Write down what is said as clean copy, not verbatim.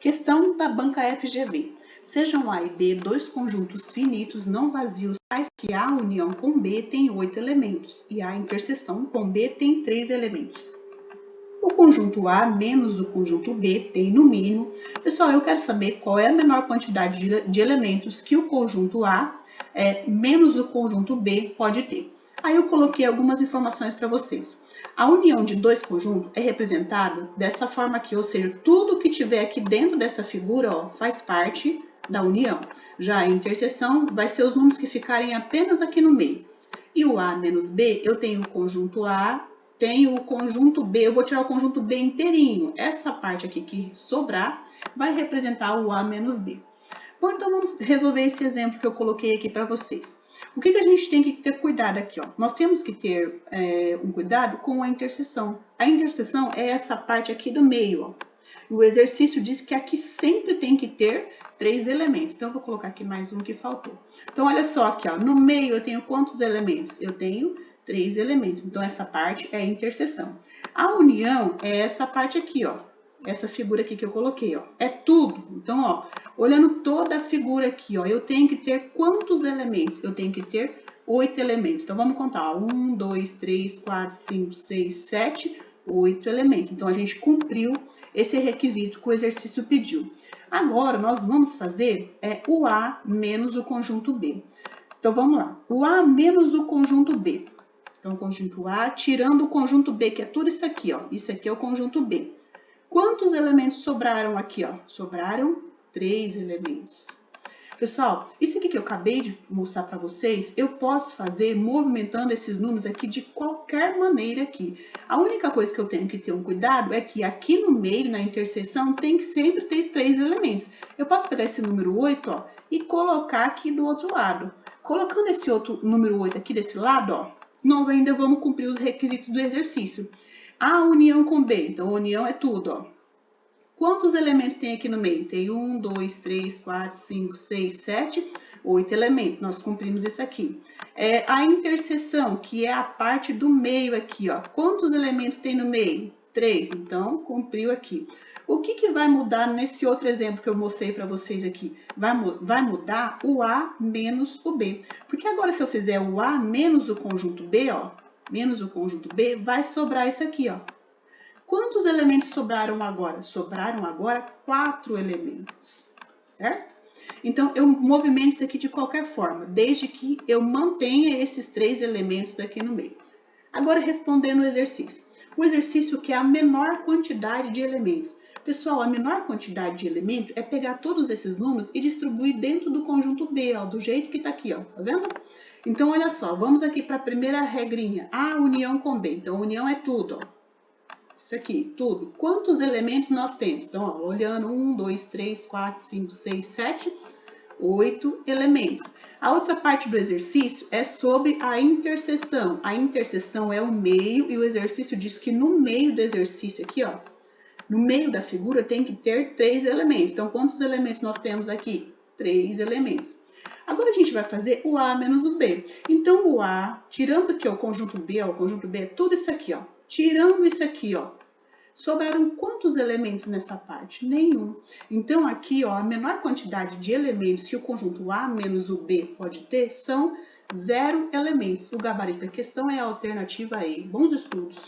Questão da banca FGV. Sejam A e B dois conjuntos finitos não vazios, tais que A união com B tem 8 elementos e A interseção com B tem 3 elementos. O conjunto A menos o conjunto B tem no mínimo... Pessoal, eu quero saber qual é a menor quantidade de elementos que o conjunto A menos o conjunto B pode ter. Aí eu coloquei algumas informações para vocês. A união de dois conjuntos é representada dessa forma aqui, ou seja, tudo que tiver aqui dentro dessa figura faz parte da união. Já a interseção vai ser os números que ficarem apenas aqui no meio. E o A menos B, eu tenho o conjunto A, tenho o conjunto B, eu vou tirar o conjunto B inteirinho. Essa parte aqui que sobrar vai representar o A menos B. Bom, então vamos resolver esse exemplo que eu coloquei aqui para vocês. O que a gente tem que ter cuidado aqui? Nós temos que ter um cuidado com a interseção. A interseção é essa parte aqui do meio. O exercício diz que aqui sempre tem que ter 3 elementos. Então, eu vou colocar aqui mais um que faltou. Então, olha só aqui, no meio eu tenho quantos elementos? Eu tenho 3 elementos. Então, essa parte é a interseção. A união é essa parte aqui, essa figura aqui que eu coloquei, é tudo. Então, olhando toda a figura aqui, eu tenho que ter quantos elementos? Eu tenho que ter 8 elementos. Então, vamos contar, 1, 2, 3, 4, 5, 6, 7, 8 elementos. Então, a gente cumpriu esse requisito que o exercício pediu. Agora, nós vamos fazer o A menos o conjunto B. Então, vamos lá. O A menos o conjunto B. Então, o conjunto A tirando o conjunto B, que é tudo isso aqui, Isso aqui é o conjunto B. Quantos elementos sobraram aqui, Sobraram 3 elementos. Pessoal, isso aqui que eu acabei de mostrar para vocês, eu posso fazer movimentando esses números aqui de qualquer maneira aqui. A única coisa que eu tenho que ter um cuidado é que aqui no meio, na interseção, tem que sempre ter 3 elementos. Eu posso pegar esse número 8, e colocar aqui do outro lado. Colocando esse outro número 8 aqui desse lado, nós ainda vamos cumprir os requisitos do exercício. A união com B, então a união é tudo, Quantos elementos tem aqui no meio? Tem 1, 2, 3, 4, 5, 6, 7, 8 elementos. Nós cumprimos isso aqui. A interseção, que é a parte do meio aqui, Quantos elementos tem no meio? 3, então cumpriu aqui. O que vai mudar nesse outro exemplo que eu mostrei para vocês aqui? Vai mudar o A menos o B. Porque agora se eu fizer o A menos o conjunto B, menos o conjunto B, vai sobrar isso aqui, Quantos elementos sobraram agora? Sobraram agora 4 elementos, certo? Então, eu movimento isso aqui de qualquer forma, desde que eu mantenha esses 3 elementos aqui no meio. Agora, respondendo o exercício. O exercício quer a menor quantidade de elementos. Pessoal, a menor quantidade de elementos é pegar todos esses números e distribuir dentro do conjunto B, do jeito que está aqui, tá vendo? Então, olha só, vamos aqui para a primeira regrinha, A união com B. Então, a união é tudo, Isso aqui, tudo. Quantos elementos nós temos? Então, olhando, 1, 2, 3, 4, 5, 6, 7, 8 elementos. A outra parte do exercício é sobre a interseção. A interseção é o meio e o exercício diz que no meio do exercício aqui, no meio da figura tem que ter 3 elementos. Então, quantos elementos nós temos aqui? 3 elementos. Agora, a gente vai fazer o A menos o B. Então, o A, tirando aqui o conjunto B é tudo isso aqui, Tirando isso aqui, sobraram quantos elementos nessa parte? Nenhum. Então, aqui, a menor quantidade de elementos que o conjunto A menos o B pode ter são 0 elementos. O gabarito da questão é a alternativa E. Bons estudos!